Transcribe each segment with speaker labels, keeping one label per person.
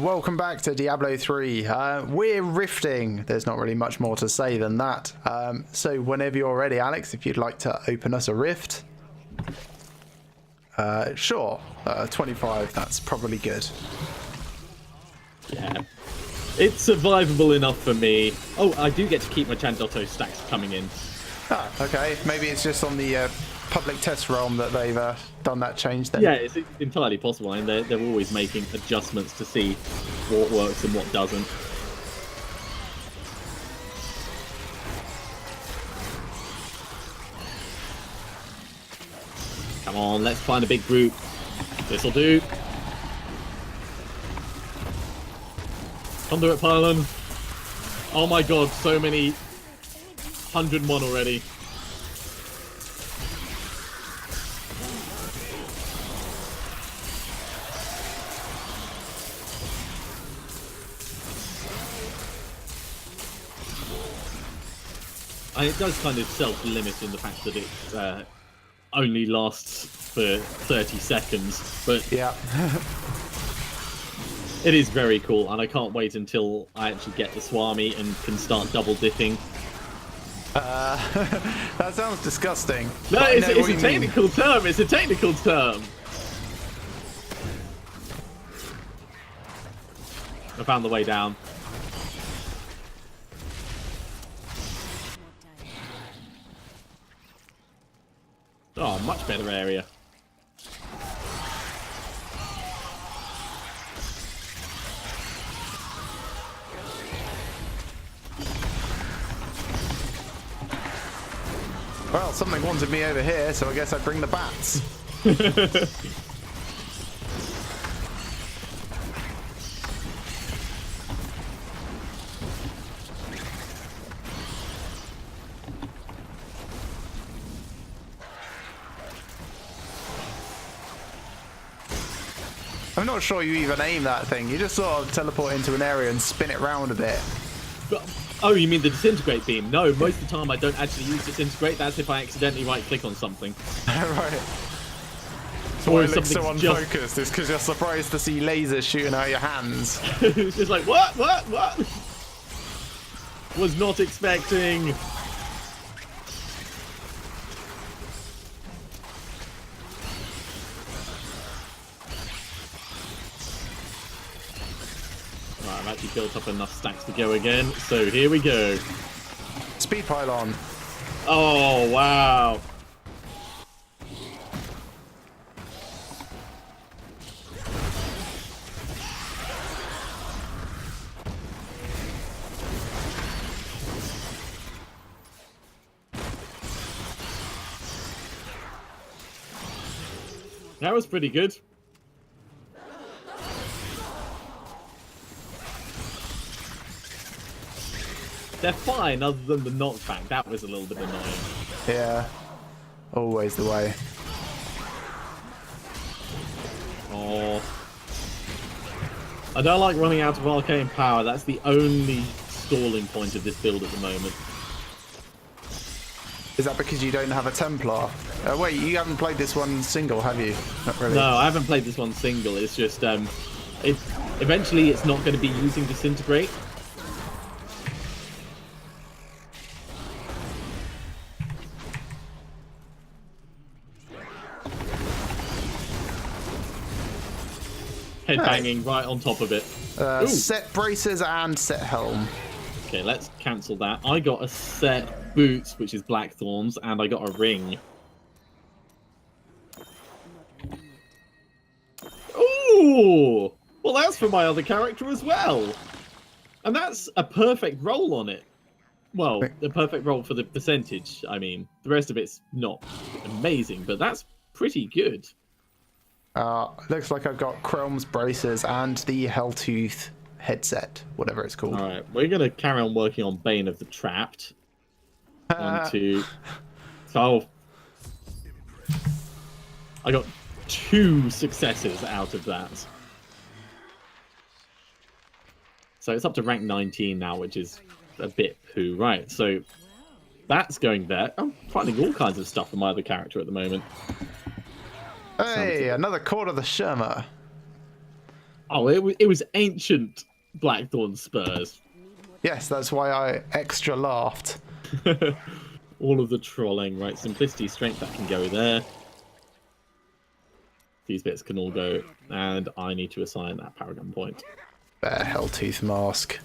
Speaker 1: welcome back to Diablo 3. We're rifting. There's not really much more to say than that. So whenever you're ready, Alex, if you'd like to open us a rift. Sure. 25, that's probably good.
Speaker 2: Yeah. It's survivable enough for me. Oh, I do get to keep my Chandotto stacks coming in.
Speaker 1: Ah, okay. Maybe it's just on the public test realm that they've done that change then.
Speaker 2: Yeah, it's entirely possible. I mean, they're always making adjustments to see what works and what doesn't. Come on, let's find a big group. This'll do. Conduit pylon. Oh my god, so many 101 already. And it does kind of self-limit in the fact that it only lasts for 30 seconds, but
Speaker 1: yeah.
Speaker 2: It is very cool, and I can't wait until I actually get the Swami and can start double dipping.
Speaker 1: That sounds disgusting.
Speaker 2: No, it's a technical term. It's a technical term. I found the way down. Oh, much better area.
Speaker 1: Well, something wanted me over here, so I guess I'd bring the bats. I'm not sure you even aim that thing. You just sort of teleport into an area and spin it round a bit.
Speaker 2: But, oh, you mean the disintegrate beam? No, most of the time I don't actually use disintegrate. That's if I accidentally right-click on something.
Speaker 1: Right. So why it looks so unfocused is because you're surprised to see lasers shooting out your hands.
Speaker 2: It's just like, what? Was not expecting. Right, I've actually built up enough stacks to go again, so here we go.
Speaker 1: Speed pylon.
Speaker 2: Oh, wow. That was pretty good. They're fine other than the knockback. That was a little bit annoying.
Speaker 1: Yeah. Always the way.
Speaker 2: Oh. I don't like running out of arcane power. That's the only stalling point of this build at the moment.
Speaker 1: Is that because you don't have a Templar? Wait, you haven't played this one single, have you? Not really.
Speaker 2: No, I haven't played this one single. It's just, eventually it's not going to be using disintegrate. Headbanging right on top of it.
Speaker 1: Set braces and set helm.
Speaker 2: Okay, let's cancel that. I got a set boots, which is blackthorns, and I got a ring. Ooh! Well, that's for my other character as well. And that's a perfect roll on it. Well, the perfect roll for the percentage, I mean. The rest of it's not amazing, but that's pretty good.
Speaker 1: Looks like I've got Chrome's braces and the Helltooth headset, whatever it's called.
Speaker 2: Alright, we're going to carry on working on Bane of the Trapped. 1, 2... So... I got 2 successes out of that. So it's up to rank 19 now, which is a bit poo. Right, so that's going there. I'm finding all kinds of stuff for my other character at the moment.
Speaker 1: Hey, another Court of the Sherma.
Speaker 2: Oh, it was ancient Blackthorn spurs.
Speaker 1: Yes, that's why I extra laughed.
Speaker 2: All of the trolling, right? Simplicity, strength, that can go there. These bits can all go, and I need to assign that paragon point.
Speaker 1: Bear Helltooth Mask.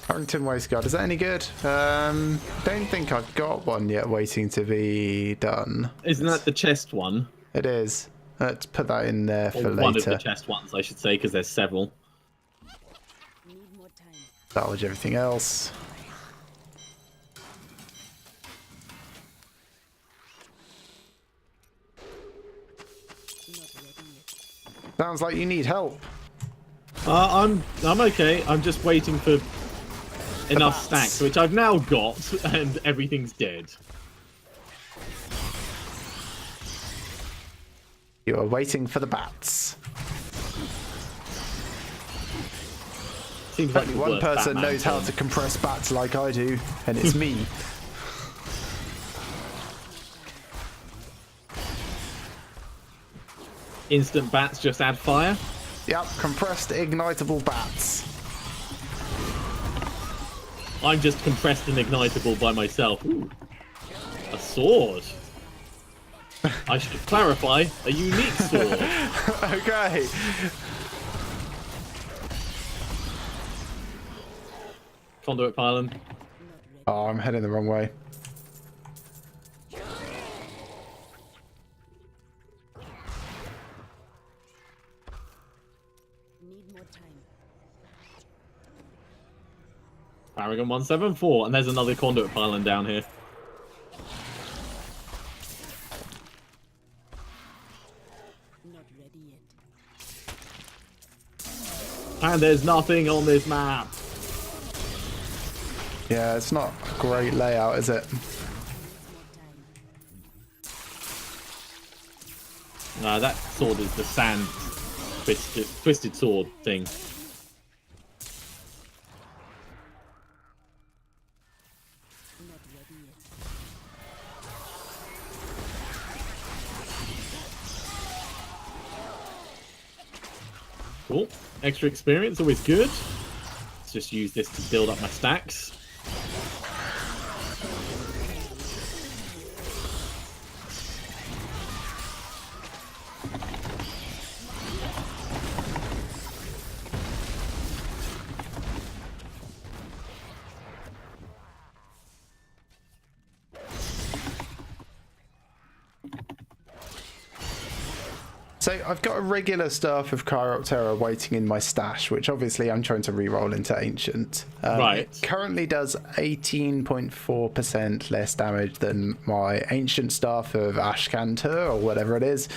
Speaker 1: Harrington Waistguard, is that any good? Don't think I've got one yet waiting to be done.
Speaker 2: Isn't that the chest one?
Speaker 1: It is. Let's put that in there for later.
Speaker 2: One of the chest ones, I should say, because there's several.
Speaker 1: Salvage everything else. Sounds like you need help.
Speaker 2: I'm okay. I'm just waiting for enough stacks, which I've now got, and everything's dead.
Speaker 1: You are waiting for the bats.
Speaker 2: Seems like
Speaker 1: Only
Speaker 2: the
Speaker 1: one
Speaker 2: worst
Speaker 1: person
Speaker 2: Batman
Speaker 1: knows how
Speaker 2: film.
Speaker 1: to compress bats like I do, and it's me.
Speaker 2: Instant bats just add fire.
Speaker 1: Yep, compressed ignitable bats.
Speaker 2: I'm just compressed and ignitable by myself. Ooh, a sword. I should clarify, a unique sword.
Speaker 1: Okay.
Speaker 2: Conduit pylon.
Speaker 1: Oh, I'm heading the wrong way.
Speaker 2: Paragon 174, and there's another conduit pylon down here. And there's nothing on this map.
Speaker 1: Yeah, it's not a great layout, is it?
Speaker 2: That sword is the sand twisted sword thing. Cool. Extra experience, always good. Let's just use this to build up my stacks.
Speaker 1: So I've got a regular staff of Chiroptera waiting in my stash, which obviously I'm trying to re-roll into Ancient.
Speaker 2: Right.
Speaker 1: It currently does 18.4% less damage than my Ancient staff of Ashkanter or whatever it is,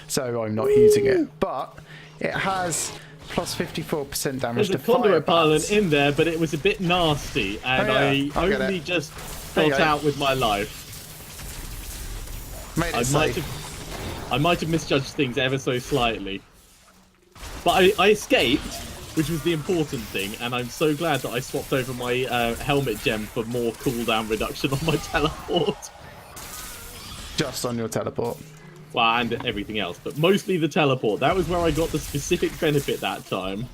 Speaker 1: so I'm not using it. But it has plus 54% damage
Speaker 2: There's a
Speaker 1: to
Speaker 2: conduit
Speaker 1: fire
Speaker 2: pylon
Speaker 1: bats.
Speaker 2: in there, but it was a bit nasty, and
Speaker 1: Oh, yeah.
Speaker 2: I
Speaker 1: I'll get
Speaker 2: only
Speaker 1: it.
Speaker 2: just
Speaker 1: There you
Speaker 2: got
Speaker 1: go.
Speaker 2: out with my life.
Speaker 1: Made it safe.
Speaker 2: I might have misjudged things ever so slightly. But I escaped, which was the important thing, and I'm so glad that I swapped over my helmet gem for more cooldown reduction on my teleport.
Speaker 1: Just on your teleport.
Speaker 2: Well, and everything else, but mostly the teleport. That was where I got the specific benefit that time.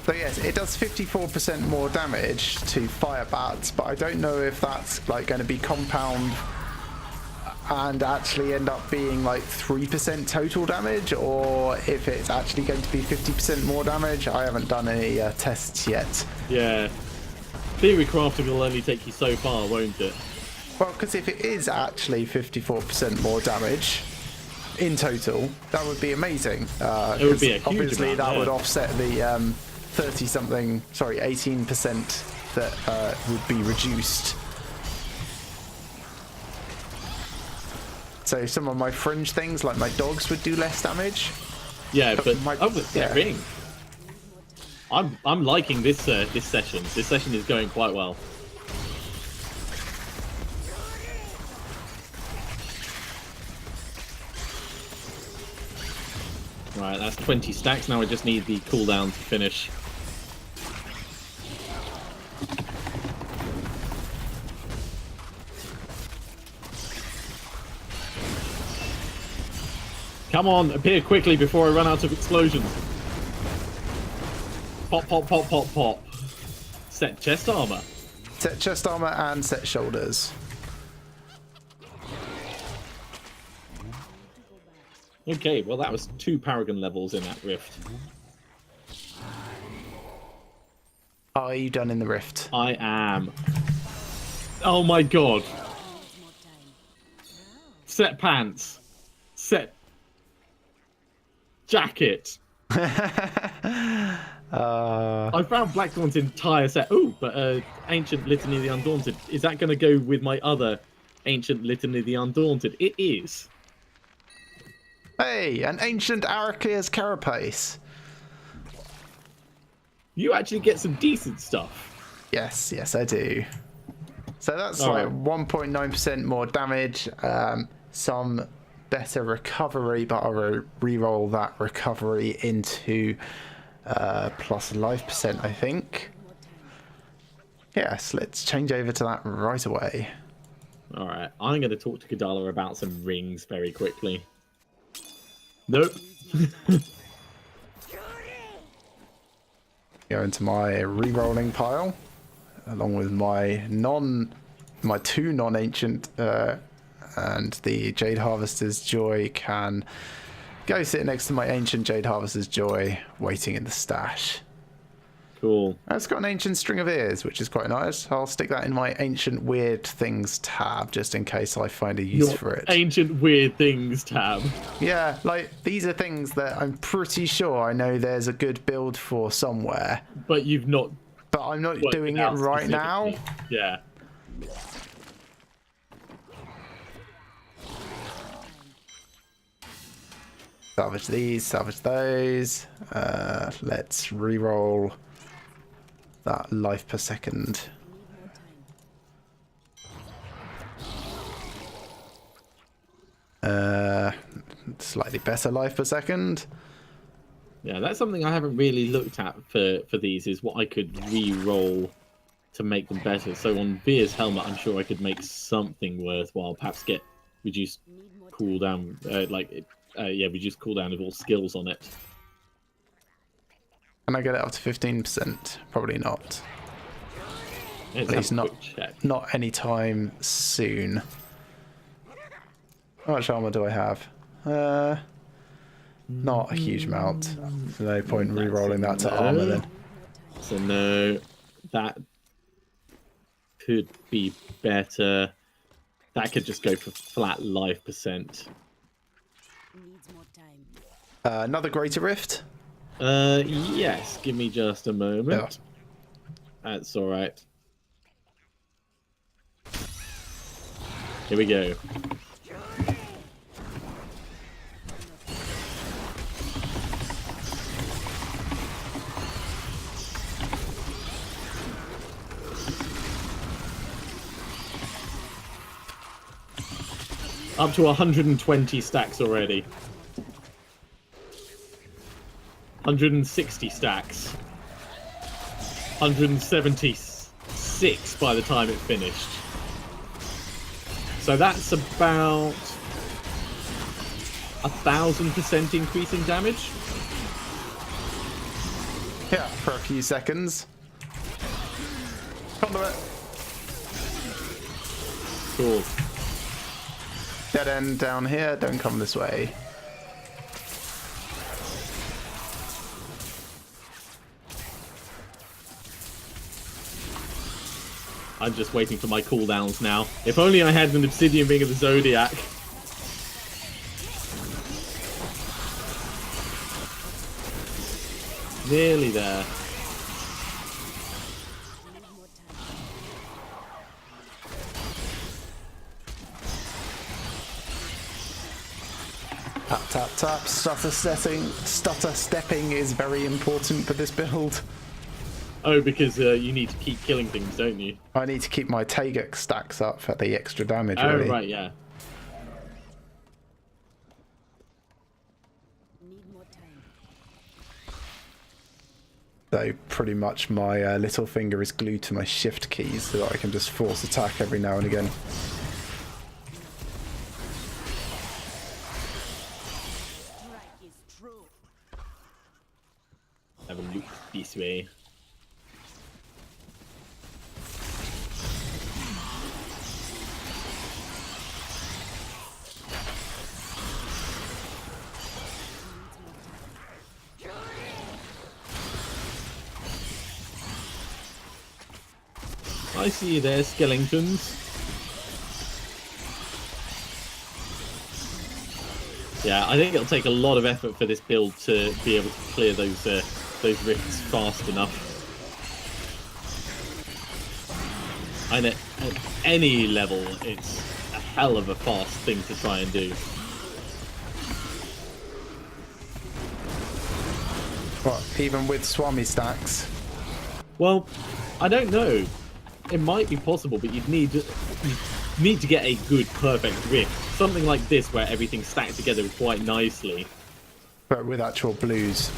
Speaker 1: So yes, it does 54% more damage to fire bats, but I don't know if that's like going to be compound and actually end up being like 3% total damage, or if it's actually going to be 50% more damage. I haven't done any tests yet.
Speaker 2: Yeah. Theory crafting will only take you so far, won't it?
Speaker 1: Well, because if it is actually 54% more damage in total, that would be amazing.
Speaker 2: It would be a huge
Speaker 1: obviously
Speaker 2: amount,
Speaker 1: that
Speaker 2: yeah.
Speaker 1: would offset the 18% that would be reduced. So some of my fringe things, like my dogs, would do less damage.
Speaker 2: Yeah, but
Speaker 1: my-
Speaker 2: oh, but
Speaker 1: yeah.
Speaker 2: ring. I'm liking this this session. This session is going quite well. Right, that's 20 stacks. Now I just need the cooldown to finish. Come on, appear quickly before I run out of explosions. Pop, pop, pop, pop, pop. Set chest armor.
Speaker 1: Set chest armor and set shoulders.
Speaker 2: Okay, well that was 2 paragon levels in that rift.
Speaker 1: Are you done in the rift?
Speaker 2: I am. Oh my god. Set pants. Set jacket. I found Blackthorn's entire set. Ooh, but Ancient Litany of the Undaunted. Is that going to go with my other Ancient Litany of the Undaunted? It is.
Speaker 1: Hey, an ancient Araclea's carapace.
Speaker 2: You actually get some decent stuff.
Speaker 1: Yes, yes, I do. So that's
Speaker 2: All
Speaker 1: like
Speaker 2: right.
Speaker 1: 1.9% more damage, some better recovery, but I'll re-roll that recovery into plus life percent, I think. Yes, let's change over to that right away.
Speaker 2: All right, I'm going to talk to Kadala about some rings very quickly. Nope.
Speaker 1: Go into my re-rolling pile, along with my two non-ancient, and the Jade Harvester's Joy can go sit next to my ancient Jade Harvester's Joy, waiting in the stash.
Speaker 2: Cool.
Speaker 1: It's got an ancient string of ears, which is quite nice. I'll stick that in my ancient weird things tab, just in case I find a use for it.
Speaker 2: Ancient weird things tab.
Speaker 1: Yeah, like, these are things that I'm pretty sure I know there's a good build for somewhere.
Speaker 2: But you've not.
Speaker 1: But I'm not
Speaker 2: worked
Speaker 1: doing it
Speaker 2: out
Speaker 1: right now.
Speaker 2: specifically. Yeah.
Speaker 1: Salvage these, salvage those. Let's re-roll that life per second. Slightly better life per second.
Speaker 2: Yeah, that's something I haven't really looked at for these, is what I could re-roll to make them better. So on Veer's helmet, I'm sure I could make something worthwhile. Perhaps get reduced cooldown, reduced cooldown of all skills on it.
Speaker 1: Can I get it up to 15%? Probably not.
Speaker 2: Let's
Speaker 1: At least
Speaker 2: have a quick check.
Speaker 1: not anytime soon. How much armor do I have? Not a huge amount. No point in re-rolling that to armor then.
Speaker 2: So no, that could be better. That could just go for flat life percent.
Speaker 1: Another greater rift.
Speaker 2: Yes. Give me just a moment.
Speaker 1: Yeah.
Speaker 2: That's all right. Here we go. Up to 120 stacks already. 160 stacks. 176 by the time it finished. So that's about 1,000% increase in damage.
Speaker 1: Yeah, for a few seconds. Conduit.
Speaker 2: Cool.
Speaker 1: Dead end down here. Don't come this way.
Speaker 2: I'm just waiting for my cooldowns now. If only I had an obsidian ring of the Zodiac. Nearly there.
Speaker 1: Tap, tap, tap. Stutter stepping is very important for this build.
Speaker 2: Oh, because you need to keep killing things, don't you?
Speaker 1: I need to keep my Tagak stacks up for the extra damage.
Speaker 2: Oh,
Speaker 1: really.
Speaker 2: right, yeah.
Speaker 1: So pretty much my little finger is glued to my shift keys so that I can just force attack every now and again.
Speaker 2: to be. I see you there, skeletons. Yeah, I think it'll take a lot of effort for this build to be able to clear those rifts fast enough. And at any level, it's a hell of a fast thing to try and do.
Speaker 1: What, even with Swami stacks?
Speaker 2: Well, I don't know. It might be possible, but you'd need to get a good, perfect rift. Something like this, where everything's stacked together quite nicely.
Speaker 1: But with actual blues.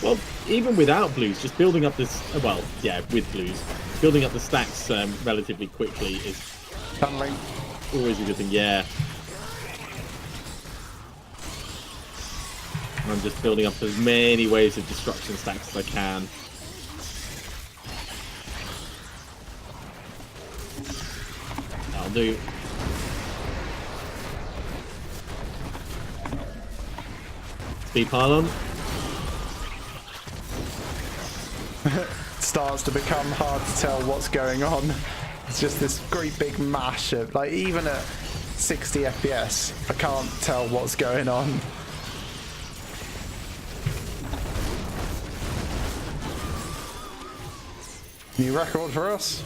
Speaker 2: Well, even without blues, just building up this... Well, yeah, with blues. Building up the stacks relatively quickly is
Speaker 1: Tunneling.
Speaker 2: always a good thing, yeah. I'm just building up as many waves of destruction stacks as I can. I'll do. Speed pylon.
Speaker 1: Starts to become hard to tell what's going on. It's just this great big mash of, like, even at 60 FPS, I can't tell what's going on. New record for us.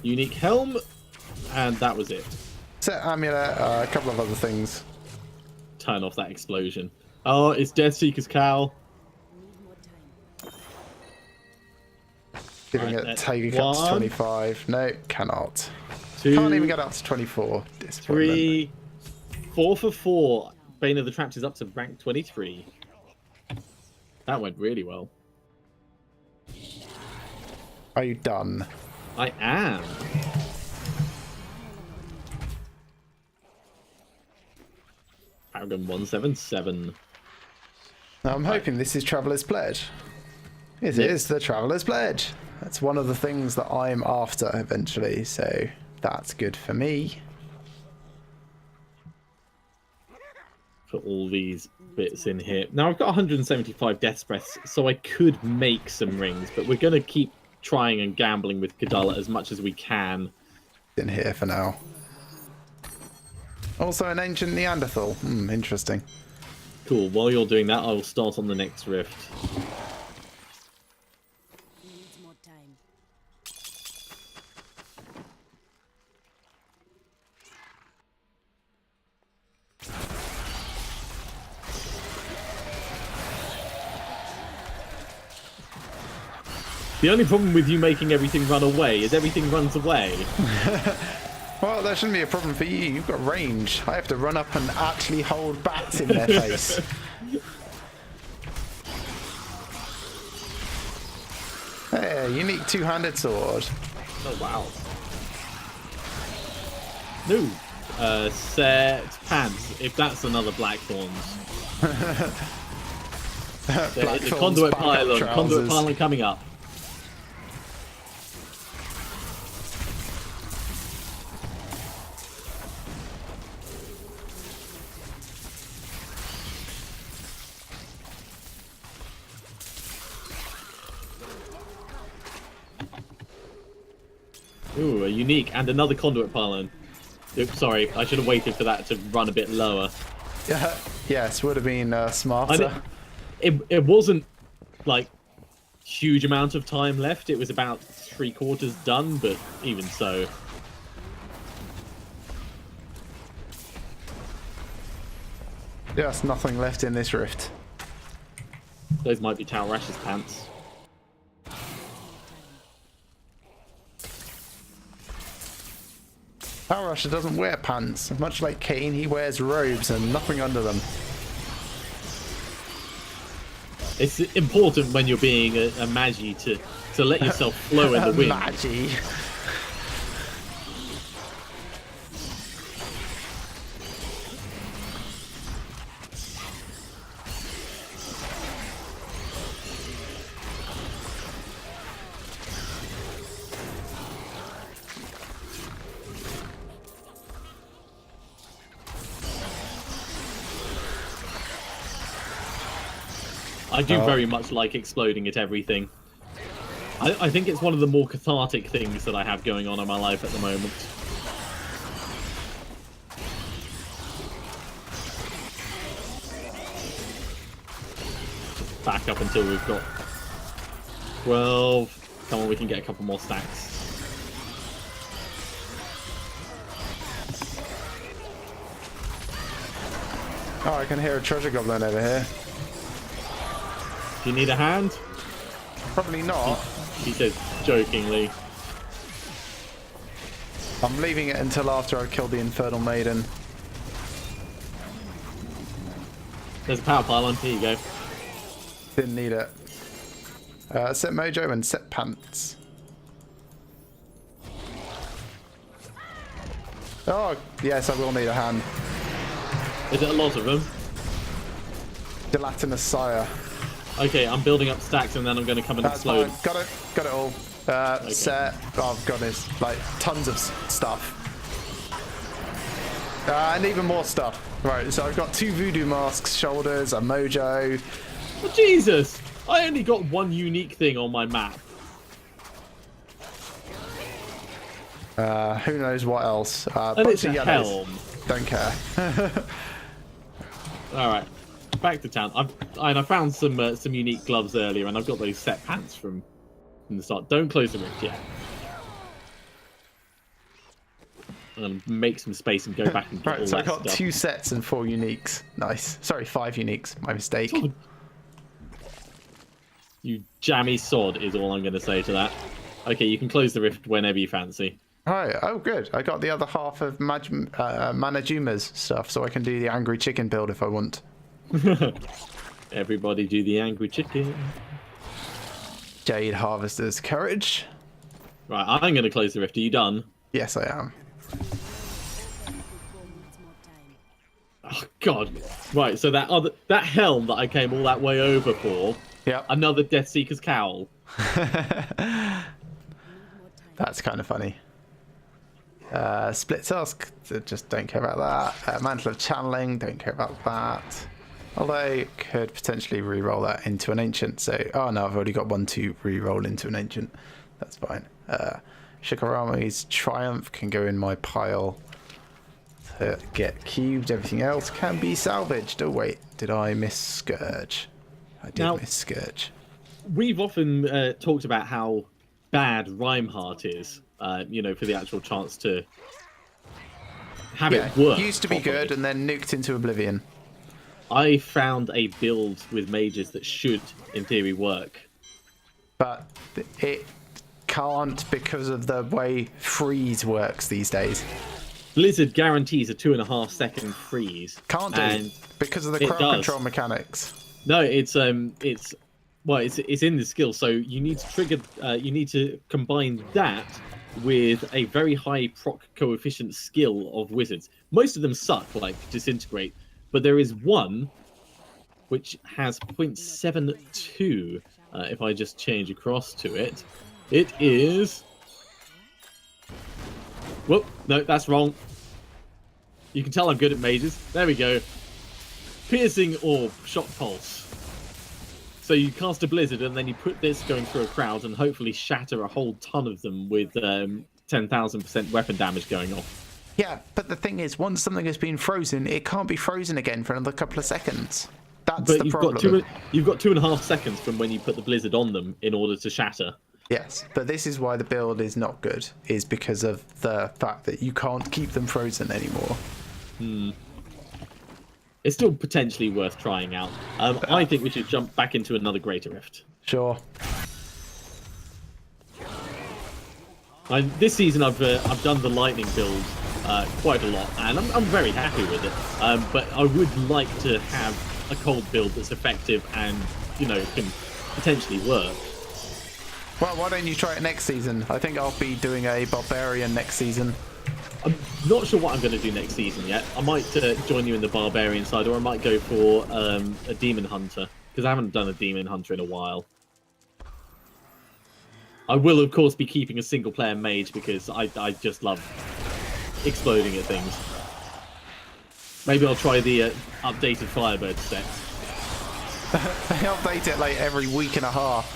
Speaker 2: Unique helm, and that was it.
Speaker 1: Set amulet, a couple of other things.
Speaker 2: Turn off that explosion. Oh, it's Deathseeker's cowl.
Speaker 1: Giving
Speaker 2: Right,
Speaker 1: it take up to
Speaker 2: 1.
Speaker 1: 25. No, cannot.
Speaker 2: 2.
Speaker 1: Can't even get up to 24.
Speaker 2: 3. 4 for 4. Bane of the Trapped is up to rank 23. That went really well.
Speaker 1: Are you done?
Speaker 2: I am. Paragon 177.
Speaker 1: Now, I'm hoping this is Traveller's Pledge. It is the Traveller's Pledge. That's one of the things that I'm after eventually, so that's good for me.
Speaker 2: Put all these bits in here. Now, I've got 175 Death Breaths, so I could make some rings, but we're going to keep trying and gambling with Kadala as much as we can.
Speaker 1: In here for now. Also an ancient Neanderthal. Interesting.
Speaker 2: Cool. While you're doing that, I will start on the next rift.
Speaker 3: Needs more time.
Speaker 2: The only problem with you making everything run away is everything runs away.
Speaker 1: Well, that shouldn't be a problem for you. You've got range. I have to run up and actually hold bats in their face. Hey, unique two-handed sword.
Speaker 2: Oh, wow. No. Set pants, if that's another Blackthorns. It's a conduit pylon. Conduit pylon coming up. Ooh, a unique and another conduit pylon. Oops, sorry, I should have waited for that to run a bit lower.
Speaker 1: Yes, would have been smarter.
Speaker 2: It wasn't like huge amount of time left. It was about 3/4 done, but even so.
Speaker 1: Just nothing left in this rift.
Speaker 2: Those might be Tal Rash's pants.
Speaker 1: Power Rusher doesn't wear pants. Much like Kane, he wears robes and nothing under them.
Speaker 2: It's important when you're being a magi to let yourself flow in the wind.
Speaker 1: Magi.
Speaker 2: I do very much like exploding at everything. I think it's one of the more cathartic things that I have going on in my life at the moment. Back up until we've got 12. Come on, we can get a couple more stacks.
Speaker 1: Oh, I can hear a treasure goblin over here.
Speaker 2: Do you need a hand?
Speaker 1: Probably not.
Speaker 2: He says jokingly.
Speaker 1: I'm leaving it until after I kill the Infernal Maiden.
Speaker 2: There's a power pylon. Here you go.
Speaker 1: Didn't need it. Set Mojo and set Pants. Oh, yes, I will need a hand.
Speaker 2: Is it a lot of them?
Speaker 1: Gelatinous Sire.
Speaker 2: Okay, I'm building up stacks and then I'm going to come and
Speaker 1: That's
Speaker 2: explode.
Speaker 1: fine. Got it all.
Speaker 2: Okay.
Speaker 1: Set. Oh, goodness. Like, tons of stuff. And even more stuff. Right, so I've got 2 voodoo masks, shoulders, a mojo.
Speaker 2: Oh, Jesus! I only got one unique thing on my map.
Speaker 1: Who knows what else?
Speaker 2: And it's a helm.
Speaker 1: Don't care.
Speaker 2: Alright, back to town. I found some unique gloves earlier, and I've got those set pants from the start. Don't close the rift yet. I'm going to make some space and go back and get all
Speaker 1: Right, so I
Speaker 2: that
Speaker 1: got
Speaker 2: stuff.
Speaker 1: 2 sets and 4 uniques. Nice. Sorry, 5 uniques. My mistake.
Speaker 2: You jammy sod is all I'm going to say to that. Okay, you can close the rift whenever you fancy.
Speaker 1: Right. Oh, good. I got the other half of Manajuma's stuff, so I can do the Angry Chicken build if I want.
Speaker 2: Everybody do the angry chicken.
Speaker 1: Jade Harvester's Courage.
Speaker 2: Right, I'm going to close the rift. Are you done?
Speaker 1: Yes, I am.
Speaker 2: Oh, God. Right, so that helm that I came all that way over for,
Speaker 1: Yep.
Speaker 2: another Deathseeker's cowl.
Speaker 1: That's kind of funny. Split Tusk, just don't care about that. Mantle of Channeling, don't care about that. Although, could potentially re-roll that into an Ancient, so... Oh no, I've already got one to re-roll into an Ancient. That's fine. Shikarami's Triumph can go in my pile to get cubed. Everything else can be salvaged. Oh wait, did I miss Scourge? I did miss Scourge.
Speaker 2: We've often talked about how bad Rhymeheart is, you know, for the actual chance to have it work.
Speaker 1: Used to be
Speaker 2: properly.
Speaker 1: good and then nuked into oblivion.
Speaker 2: I found a build with mages that should, in theory, work.
Speaker 1: But it can't because of the way freeze works these days.
Speaker 2: Blizzard guarantees a 2.5 second freeze.
Speaker 1: Can't do
Speaker 2: and
Speaker 1: because of the crowd control mechanics.
Speaker 2: No, it's in the skill. So you need to trigger. You need to combine that with a very high proc coefficient skill of wizards. Most of them suck, like Disintegrate, but there is one which has 0.72. If I just change across to it, it is. Whoop! No, that's wrong. You can tell I'm good at mages. There we go. Piercing Orb, Shock Pulse. So you cast a blizzard and then you put this going through a crowd and hopefully shatter a whole ton of them with 10,000% weapon damage going off.
Speaker 1: Yeah, but the thing is, once something has been frozen, it can't be frozen again for another couple of seconds. That's the problem.
Speaker 2: You've got 2.5 seconds from when you put the blizzard on them in order to shatter.
Speaker 1: Yes, but this is why the build is not good, is because of the fact that you can't keep them frozen anymore.
Speaker 2: It's still potentially worth trying out. I think we should jump back into another Greater Rift.
Speaker 1: Sure.
Speaker 2: This season I've done the lightning build quite a lot, and I'm very happy with it. But I would like to have a cold build that's effective and, you know, can potentially work.
Speaker 1: Well, why don't you try it next season? I think I'll be doing a barbarian next season.
Speaker 2: I'm not sure what I'm going to do next season yet. I might join you in the barbarian side, or I might go for a demon hunter, because I haven't done a demon hunter in a while. I will, of course, be keeping a single-player mage because I just love exploding at things. Maybe I'll try the updated Firebird set.
Speaker 1: They update it like every week and a half.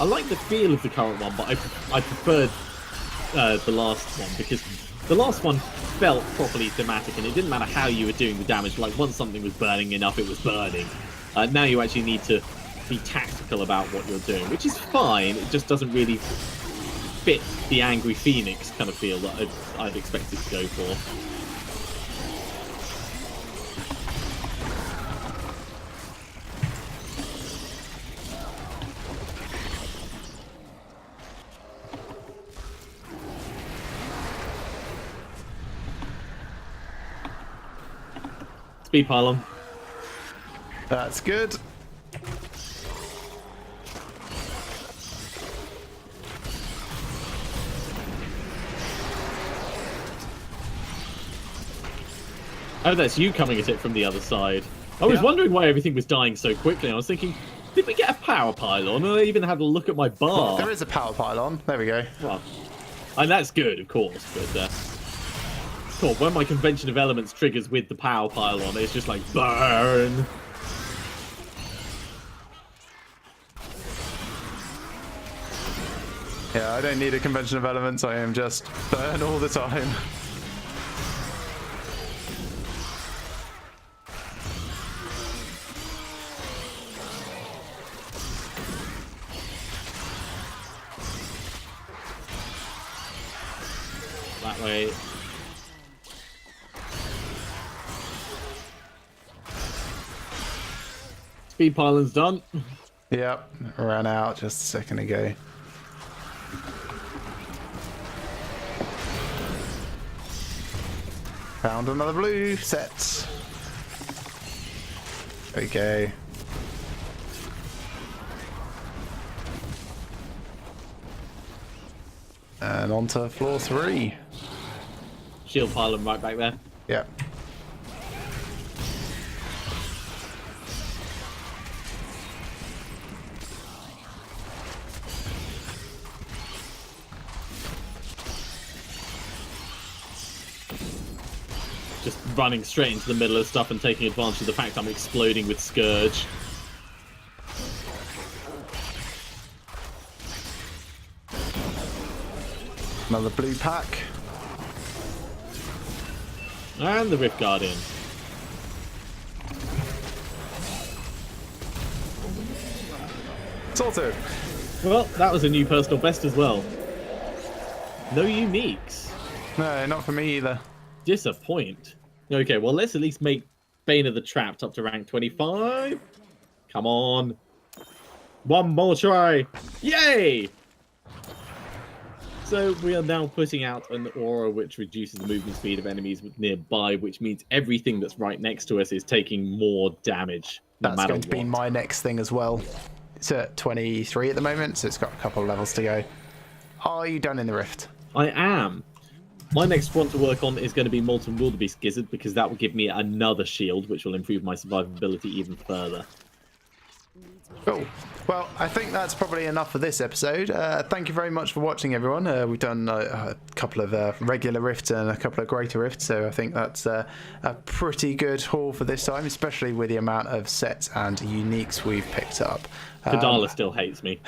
Speaker 2: I like the feel of the current one, but I preferred the last one because the last one felt properly thematic, and it didn't matter how you were doing the damage. Like once something was burning enough, it was burning. Now you actually need to be tactical about what you're doing, which is fine. It just doesn't really fit the Angry Phoenix kind of feel that I'd expected to go for. Speed pylon.
Speaker 1: That's good.
Speaker 2: Oh, that's you coming at it from the other side. I was wondering why everything was dying so quickly. I was thinking, did we get a power pylon? And I even had a look at my bar.
Speaker 1: Well, there is a power pylon. There we go.
Speaker 2: Well, and that's good, of course. But cool, when my convention of elements triggers with the power pylon, it's just like burn.
Speaker 1: Yeah, I don't need a convention of elements. I am just burn all the time.
Speaker 2: That way. Speed pylon's done.
Speaker 1: Yep, ran out just a second ago. Found another blue set. There we go. And on to floor 3.
Speaker 2: Shield pylon right back there.
Speaker 1: Yep.
Speaker 2: Just running straight into the middle of stuff and taking advantage of the fact I'm exploding with Scourge.
Speaker 1: Another blue pack.
Speaker 2: And the Rift Guardian.
Speaker 1: Sorted.
Speaker 2: Well, that was a new personal best as well. No uniques.
Speaker 1: No, not for me either.
Speaker 2: Disappoint. Okay, well, let's at least make Bane of the Trapped up to rank 25. Come on. One more try. Yay! So we are now putting out an aura which reduces the movement speed of enemies nearby, which means everything that's right next to us is taking more damage.
Speaker 1: That's going to be my next thing as well. It's at 23 at the moment, so it's got a couple of levels to go. Are you done in the Rift?
Speaker 2: I am. My next one to work on is going to be Molten Wildebeest Gizzard, because that will give me another shield, which will improve my survivability even further.
Speaker 1: Cool. Well, I think that's probably enough for this episode. Thank you very much for watching, everyone. We've done a couple of regular rifts and a couple of greater rifts, so I think that's a pretty good haul for this time, especially with the amount of sets and uniques we've picked up.
Speaker 2: Kadala still hates me.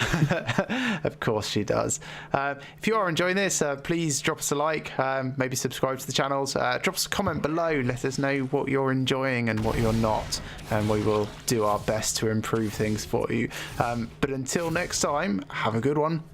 Speaker 1: Of course she does. If you are enjoying this, please drop us a like, maybe subscribe to the channels, drop us a comment below, let us know what you're enjoying and what you're not, and we will do our best to improve things for you. But until next time, have a good one.